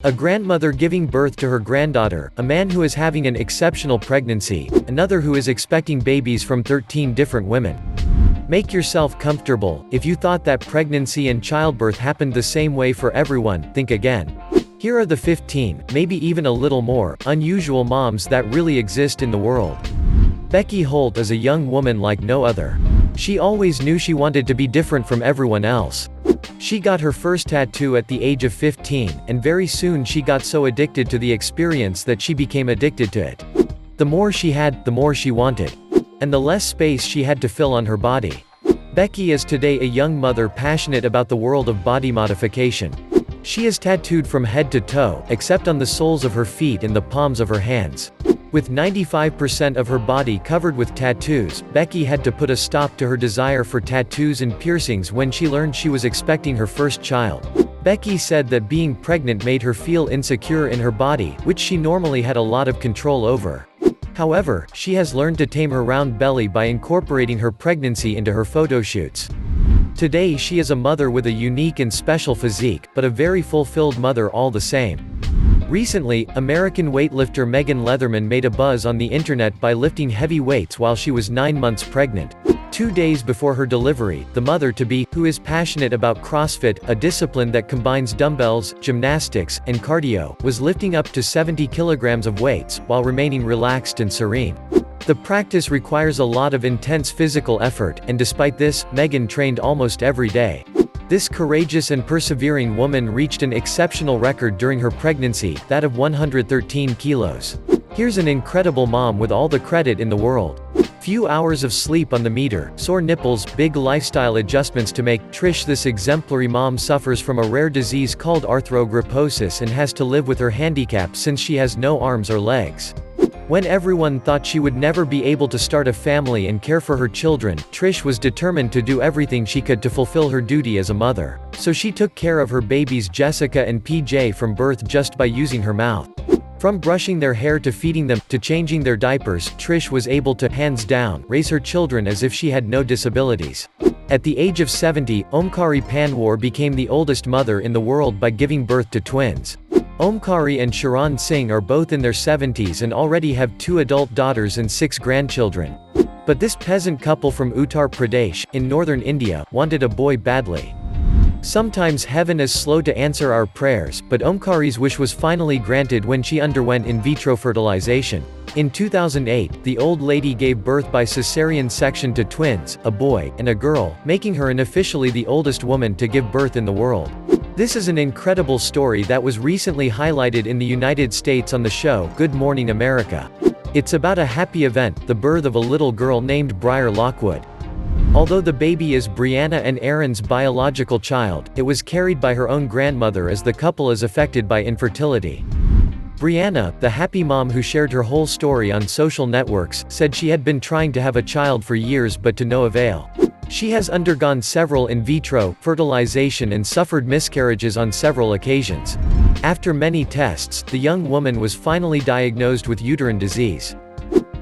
A grandmother giving birth to her granddaughter, a man who is having an exceptional pregnancy, another who is expecting babies from 13 different women. Make yourself comfortable. If you thought that pregnancy and childbirth happened the same way for everyone, think again. Here are the 15, maybe even a little more, unusual moms that really exist in the world. Becky Holt is a young woman like no other. She always knew she wanted to be different from everyone else. She got her first tattoo at the age of 15, and very soon she got so addicted to the experience that she became addicted to it. The more she had, the more she wanted. And the less space she had to fill on her body. Becky is today a young mother passionate about the world of body modification. She is tattooed from head to toe, except on the soles of her feet and the palms of her hands. With 95% of her body covered with tattoos, Becky had to put a stop to her desire for tattoos and piercings when she learned she was expecting her first child. Becky said that being pregnant made her feel insecure in her body, which she normally had a lot of control over. However, she has learned to tame her round belly by incorporating her pregnancy into her photo shoots. Today she is a mother with a unique and special physique, but a very fulfilled mother all the same. Recently, American weightlifter Megan Leatherman made a buzz on the internet by lifting heavy weights while she was 9 months pregnant. 2 days before her delivery, the mother-to-be, who is passionate about CrossFit, a discipline that combines dumbbells, gymnastics, and cardio, was lifting up to 70 kilograms of weights, while remaining relaxed and serene. The practice requires a lot of intense physical effort, and despite this, Megan trained almost every day. This courageous and persevering woman reached an exceptional record during her pregnancy, that of 113 kilos. Here's an incredible mom with all the credit in the world. Few hours of sleep on the meter, sore nipples, big lifestyle adjustments to make. Trish, this exemplary mom suffers from a rare disease called arthrogryposis and has to live with her handicap since she has no arms or legs. When everyone thought she would never be able to start a family and care for her children, Trish was determined to do everything she could to fulfill her duty as a mother. So she took care of her babies Jessica and PJ from birth just by using her mouth. From brushing their hair to feeding them, to changing their diapers, Trish was able to, hands down, raise her children as if she had no disabilities. At the age of 70, Omkari Panwar became the oldest mother in the world by giving birth to twins. Omkari and Sharan Singh are both in their 70s and already have 2 adult daughters and 6 grandchildren. But this peasant couple from Uttar Pradesh, in northern India, wanted a boy badly. Sometimes heaven is slow to answer our prayers, but Omkari's wish was finally granted when she underwent in vitro fertilization. In 2008, the old lady gave birth by cesarean section to twins, a boy and a girl, making her unofficially the oldest woman to give birth in the world. This is an incredible story that was recently highlighted in the United States on the show Good Morning America. It's about a happy event, the birth of a little girl named Briar Lockwood. Although the baby is Brianna and Aaron's biological child, it was carried by her own grandmother as the couple is affected by infertility. Brianna, the happy mom who shared her whole story on social networks, said she had been trying to have a child for years but to no avail. She has undergone several in vitro fertilization and suffered miscarriages on several occasions. After many tests, the young woman was finally diagnosed with uterine disease.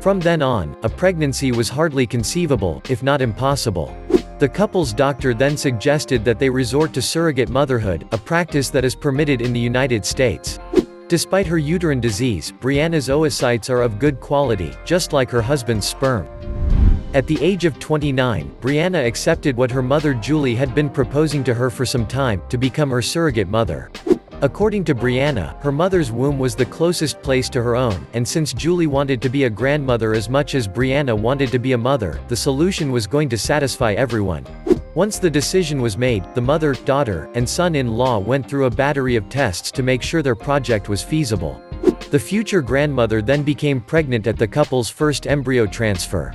From then on, a pregnancy was hardly conceivable, if not impossible. The couple's doctor then suggested that they resort to surrogate motherhood, a practice that is permitted in the United States. Despite her uterine disease, Brianna's oocytes are of good quality, just like her husband's sperm. At the age of 29, Brianna accepted what her mother Julie had been proposing to her for some time, to become her surrogate mother. According to Brianna, her mother's womb was the closest place to her own, and since Julie wanted to be a grandmother as much as Brianna wanted to be a mother, the solution was going to satisfy everyone. Once the decision was made, the mother, daughter, and son-in-law went through a battery of tests to make sure their project was feasible. The future grandmother then became pregnant at the couple's first embryo transfer.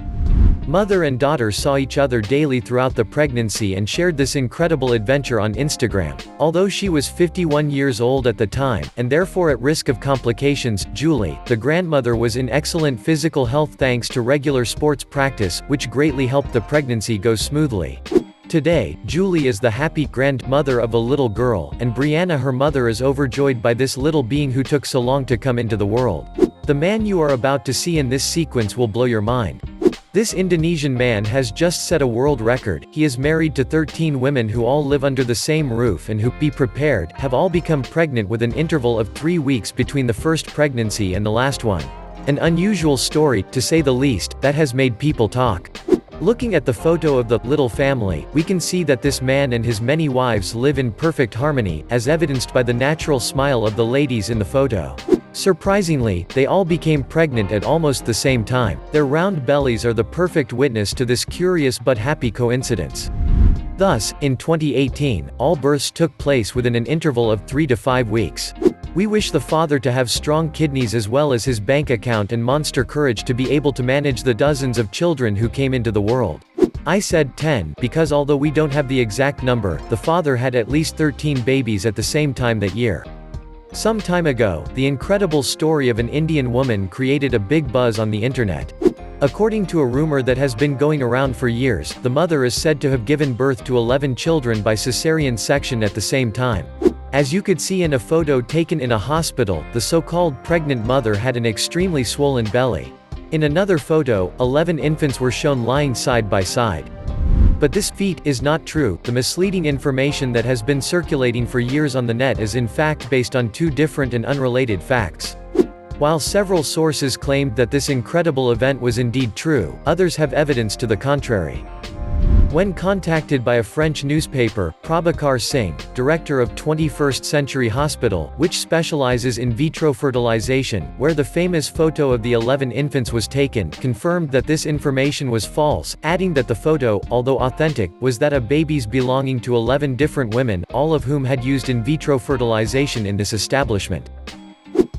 Mother and daughter saw each other daily throughout the pregnancy and shared this incredible adventure on Instagram. Although she was 51 years old at the time, and therefore at risk of complications, Julie, the grandmother, was in excellent physical health thanks to regular sports practice, which greatly helped the pregnancy go smoothly. Today, Julie is the happy grandmother of a little girl, and Brianna, her mother, is overjoyed by this little being who took so long to come into the world. The man you are about to see in this sequence will blow your mind. This Indonesian man has just set a world record. He is married to 13 women who all live under the same roof and who, be prepared, have all become pregnant with an interval of 3 weeks between the first pregnancy and the last one. An unusual story, to say the least, that has made people talk. Looking at the photo of the little family, we can see that this man and his many wives live in perfect harmony, as evidenced by the natural smile of the ladies in the photo. Surprisingly, they all became pregnant at almost the same time. Their round bellies are the perfect witness to this curious but happy coincidence. Thus, in 2018, all births took place within an interval of 3 to 5 weeks. We wish the father to have strong kidneys as well as his bank account and monster courage to be able to manage the dozens of children who came into the world. I said 10, because although we don't have the exact number, the father had at least 13 babies at the same time that year. Some time ago, the incredible story of an Indian woman created a big buzz on the internet. According to a rumor that has been going around for years, the mother is said to have given birth to 11 children by cesarean section at the same time. As you could see in a photo taken in a hospital, the so-called pregnant mother had an extremely swollen belly. In another photo, 11 infants were shown lying side by side. But this feat is not true. The misleading information that has been circulating for years on the net is in fact based on 2 different and unrelated facts. While several sources claimed that this incredible event was indeed true, others have evidence to the contrary. When contacted by a French newspaper, Prabhakar Singh, director of 21st Century Hospital, which specializes in vitro fertilization, where the famous photo of the 11 infants was taken, confirmed that this information was false, adding that the photo, although authentic, was that of babies belonging to 11 different women, all of whom had used in vitro fertilization in this establishment.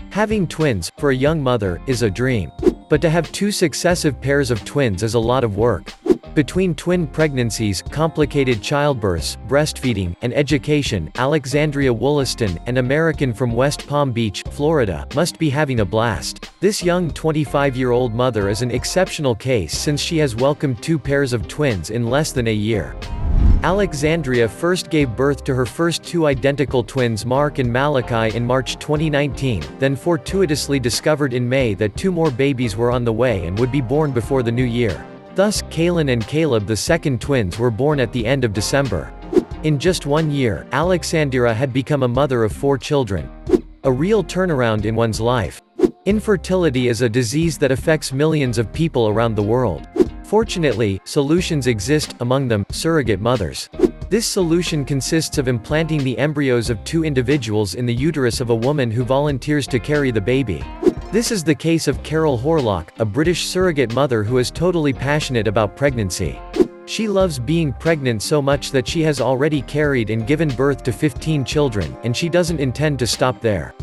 Having twins, for a young mother, is a dream. But to have 2 successive pairs of twins is a lot of work. Between twin pregnancies, complicated childbirths, breastfeeding, and education, Alexandria Wollaston, an American from West Palm Beach, Florida, must be having a blast. This young 25-year-old mother is an exceptional case since she has welcomed 2 pairs of twins in less than a year. Alexandria first gave birth to her first 2 identical twins, Mark and Malachi, in March 2019, then fortuitously discovered in May that 2 more babies were on the way and would be born before the new year. Thus, Kaylin and Caleb, the second twins, were born at the end of December. In just 1 year, Alexandria had become a mother of 4 children. A real turnaround in one's life. Infertility is a disease that affects millions of people around the world. Fortunately, solutions exist, among them, surrogate mothers. This solution consists of implanting the embryos of 2 individuals in the uterus of a woman who volunteers to carry the baby. This is the case of Carol Horlock, a British surrogate mother who is totally passionate about pregnancy. She loves being pregnant so much that she has already carried and given birth to 15 children, and she doesn't intend to stop there.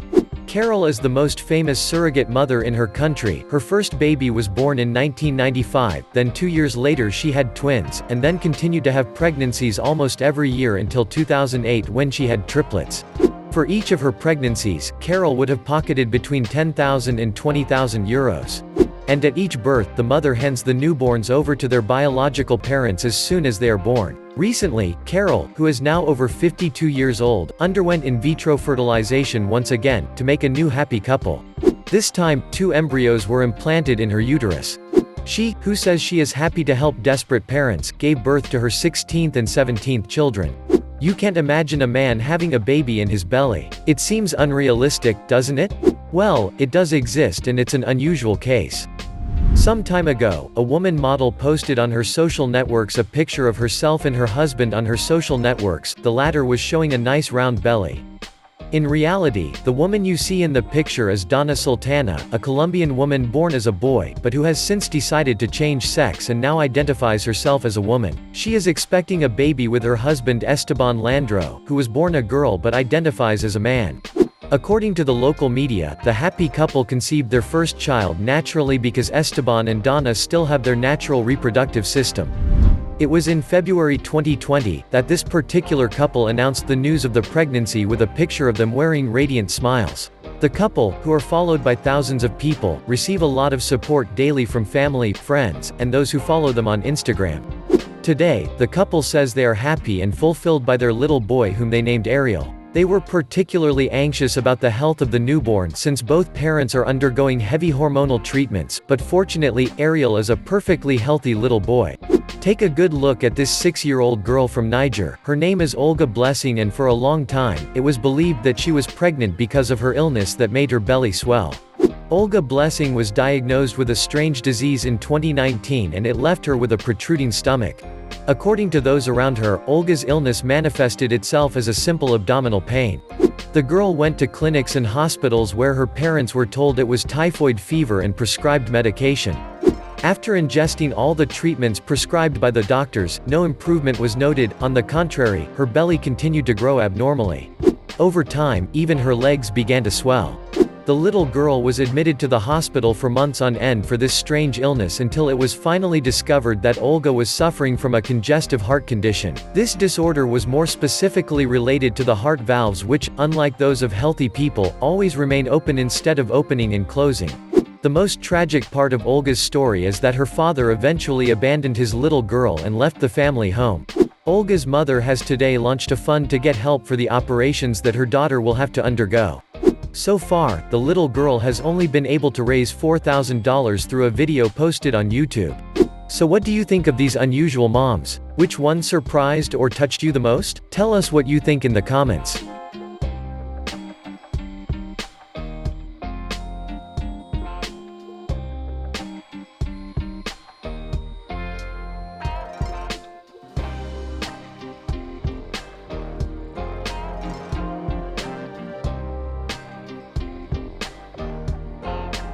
Carol is the most famous surrogate mother in her country. Her first baby was born in 1995, then 2 years later she had twins, and then continued to have pregnancies almost every year until 2008 when she had triplets. For each of her pregnancies, Carol would have pocketed between 10,000 and 20,000 euros. And at each birth, the mother hands the newborns over to their biological parents as soon as they are born. Recently, Carol, who is now over 52 years old, underwent in vitro fertilization once again, to make a new happy couple. This time, 2 embryos were implanted in her uterus. She, who says she is happy to help desperate parents, gave birth to her 16th and 17th children. You can't imagine a man having a baby in his belly. It seems unrealistic, doesn't it? Well, it does exist, and it's an unusual case. Some time ago, a woman model posted on her social networks a picture of herself and her husband on her social networks. The latter was showing a nice round belly. In reality, the woman you see in the picture is Donna Sultana, a Colombian woman born as a boy, but who has since decided to change sex and now identifies herself as a woman. She is expecting a baby with her husband Esteban Landro, who was born a girl but identifies as a man. According to the local media, the happy couple conceived their first child naturally because Esteban and Donna still have their natural reproductive system. It was in February 2020 that this particular couple announced the news of the pregnancy with a picture of them wearing radiant smiles. The couple, who are followed by thousands of people, receive a lot of support daily from family, friends, and those who follow them on Instagram. Today, the couple says they are happy and fulfilled by their little boy whom they named Ariel. They were particularly anxious about the health of the newborn since both parents are undergoing heavy hormonal treatments, but fortunately, Ariel is a perfectly healthy little boy. Take a good look at this 6-year-old girl from Niger. Her name is Olga Blessing, and for a long time, it was believed that she was pregnant because of her illness that made her belly swell. Olga Blessing was diagnosed with a strange disease in 2019 and it left her with a protruding stomach. According to those around her, Olga's illness manifested itself as a simple abdominal pain. The girl went to clinics and hospitals where her parents were told it was typhoid fever and prescribed medication. After ingesting all the treatments prescribed by the doctors, no improvement was noted. On the contrary, her belly continued to grow abnormally. Over time, even her legs began to swell. The little girl was admitted to the hospital for months on end for this strange illness until it was finally discovered that Olga was suffering from a congestive heart condition. This disorder was more specifically related to the heart valves which, unlike those of healthy people, always remain open instead of opening and closing. The most tragic part of Olga's story is that her father eventually abandoned his little girl and left the family home. Olga's mother has today launched a fund to get help for the operations that her daughter will have to undergo. So far, the little girl has only been able to raise $4,000 through a video posted on YouTube. So what do you think of these unusual moms? Which one surprised or touched you the most? Tell us what you think in the comments.